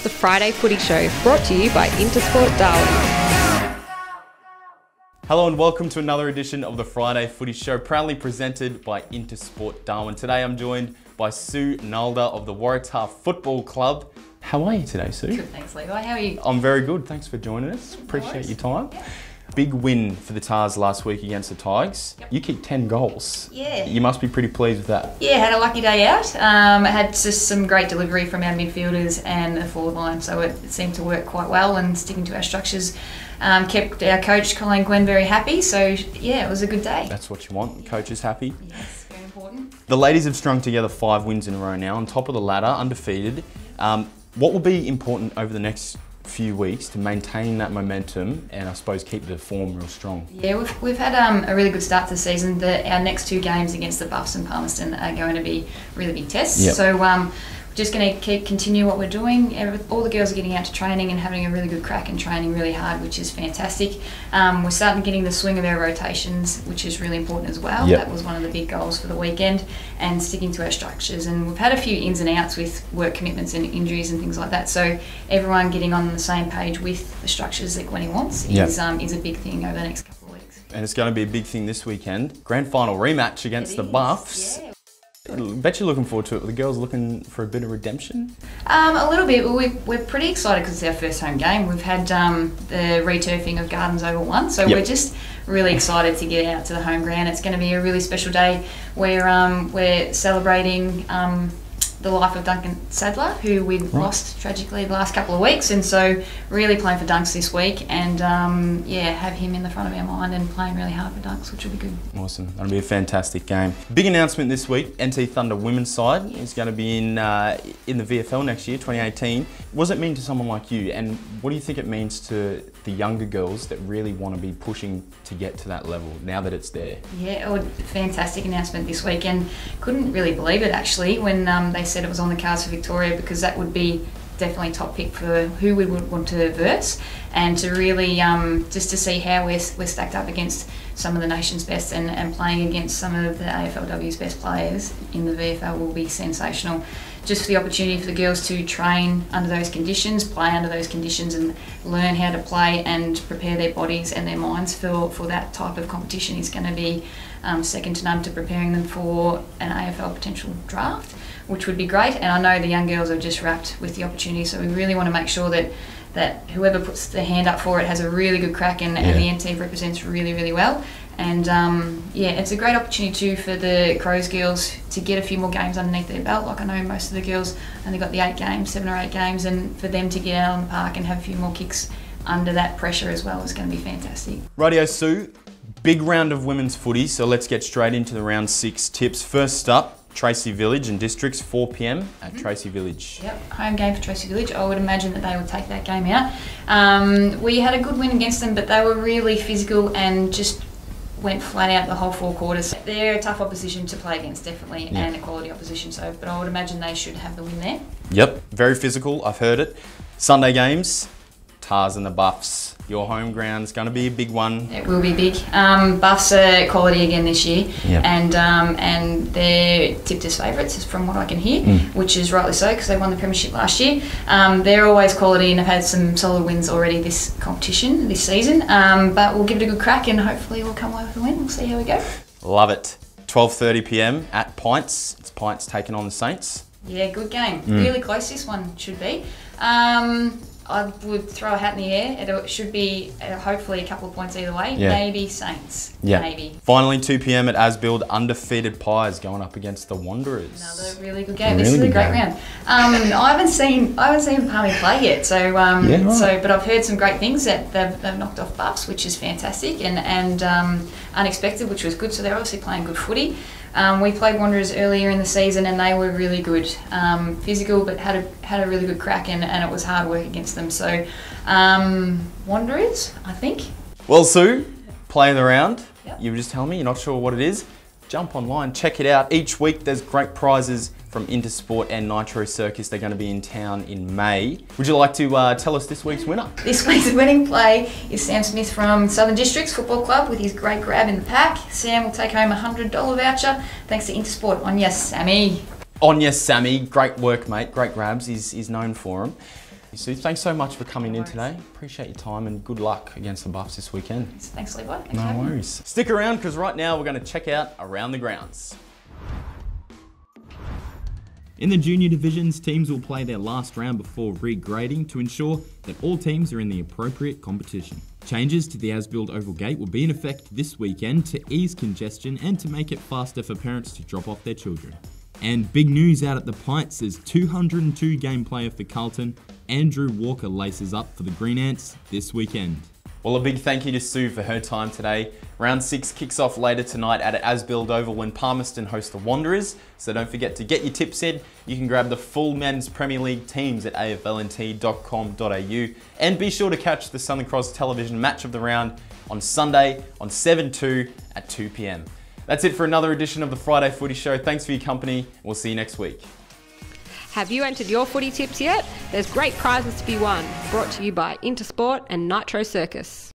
the Friday Footy Show, brought to you by Intersport Darwin. Hello and welcome to another edition of the Friday Footy Show, proudly presented by Intersport Darwin. Today I'm joined by Sue Nalder of the Waratah Football Club. How are you today, Sue? Good, thanks, Levi. How are you? I'm very good. Thanks for joining us. Appreciate your time. Yeah. Big win for the Tahs last week against the Tahs. Yep. You kicked 10 goals. Yeah. You must be pretty pleased with that. Yeah, had a lucky day out. Had just some great delivery from our midfielders and the forward line, so it seemed to work quite well, and sticking to our structures kept our coach, Colleen Gwen, very happy. So yeah, it was a good day. That's what you want. The coach is happy. Yes, very important. The ladies have strung together 5 wins in a row now, on top of the ladder, undefeated. What will be important over the next few weeks to maintain that momentum and I suppose keep the form real strong? Yeah, we've had a really good start to the season. Our next 2 games against the Buffs and Palmerston are going to be really big tests. Yep. So we're just going to continue what we're doing. All the girls are getting out to training and having a really good crack and training really hard, which is fantastic. We're starting getting the swing of our rotations, which is really important as well. Yep. That was one of the big goals for the weekend, and sticking to our structures. And we've had a few ins and outs with work commitments and injuries and things like that. So everyone getting on the same page with the structures that Gwenny wants is a big thing over the next couple of weeks. And it's going to be a big thing this weekend. Grand final rematch against the Buffs. Yeah. I bet you're looking forward to it. Are the girls looking for a bit of redemption? A little bit. We're pretty excited because it's our first home game. We've had the returfing of Gardens Oval 1, so we're just really excited to get out to the home ground. It's going to be a really special day where we're celebrating the life of Duncan Sadler, who we lost tragically the last couple of weeks, and so really playing for Dunks this week, and have him in the front of our mind and playing really hard for Dunks, which will be good. Awesome. That'll be a fantastic game. Big announcement this week, NT Thunder women's side is going to be in the VFL next year, 2018. What does it mean to someone like you, and what do you think it means to the younger girls that really want to be pushing to get to that level now that it's there? Yeah, fantastic announcement this week, and couldn't really believe it actually when they said it was on the cards for Victoria, because that would be definitely top pick for who we would want to verse, and to really just to see how we're stacked up against some of the nation's best, and playing against some of the AFLW's best players in the VFL will be sensational. Just for the opportunity for the girls to train under those conditions, play under those conditions, and learn how to play and prepare their bodies and their minds for that type of competition is going to be second to none to preparing them for an AFL potential draft, which would be great. And I know the young girls are just wrapped with the opportunity, so we really want to make sure that whoever puts their hand up for it has a really good crack, and the NT represents really, really well. And it's a great opportunity too for the Crows girls to get a few more games underneath their belt. Like, I know most of the girls only got the 7 or 8 games, and for them to get out on the park and have a few more kicks under that pressure as well is going to be fantastic. Radio Sue, big round of women's footy, so let's get straight into the round 6 tips. First up, Tracy Village and Districts, 4 p.m. at Tracy Village. Yep, home game for Tracy Village. I would imagine that they would take that game out. We had a good win against them, but they were really physical and just went flat out the whole 4 quarters. They're a tough opposition to play against, definitely, and a quality opposition. So, but I would imagine they should have the win there. Yep, very physical. I've heard it. Sunday games, Tahs and the Buffs. Your home ground's going to be a big one. It will be big. Buffs are quality again this year, and they're tipped as favourites, from what I can hear, which is rightly so because they won the premiership last year. They're always quality and have had some solid wins already this competition, this season. But we'll give it a good crack and hopefully we'll come away with a win. We'll see how we go. Love it. 12:30 p.m. at Pints. It's Pints taking on the Saints. Yeah, good game. Really close this one should be. I would throw a hat in the air. It should be hopefully a couple of points either way. Maybe Saints. Maybe. Finally, 2 p.m. at Asbuild, undefeated Pies going up against the Wanderers. Another really good game. This is a great round. I haven't seen Palmy play yet, but I've heard some great things that they've knocked off Buffs, which is fantastic, and unexpected, which was good. So they're obviously playing good footy. We played Wanderers earlier in the season and they were really good, physical, but had a really good crack, and it was hard work against them. So Wanderers, I think. Well, Sue, play the round. You were just telling me you're not sure what it is. Jump online, check it out. Each week there's great prizes from Intersport and Nitro Circus. They're going to be in town in May. Would you like to tell us this week's winner? This week's winning play is Sam Smith from Southern Districts Football Club with his great grab in the pack. Sam will take home a $100 voucher thanks to Intersport. On ya, Sammy. On ya, Sammy. Great work, mate. Great grabs. He's known for them. Sue, thanks so much for coming in today. Appreciate your time and good luck against the Buffs this weekend. Thanks, Levi. No worries. Stick around because right now we're going to check out Around the Grounds. In the junior divisions, teams will play their last round before regrading to ensure that all teams are in the appropriate competition. Changes to the Asbuild Oval Gate will be in effect this weekend to ease congestion and to make it faster for parents to drop off their children. And big news out at the Pints as 202 game player for Carlton, Andrew Walker laces up for the Green Ants this weekend. Well, a big thank you to Sue for her time today. Round 6 kicks off later tonight at Asbuild Oval when Palmerston host the Wanderers. So don't forget to get your tips in. You can grab the full men's Premier League teams at aflnt.com.au. And be sure to catch the Southern Cross television match of the round on Sunday on 7/2 at 2 p.m. That's it for another edition of the Friday Footy Show. Thanks for your company. We'll see you next week. Have you entered your footy tips yet? There's great prizes to be won. Brought to you by Intersport and Nitro Circus.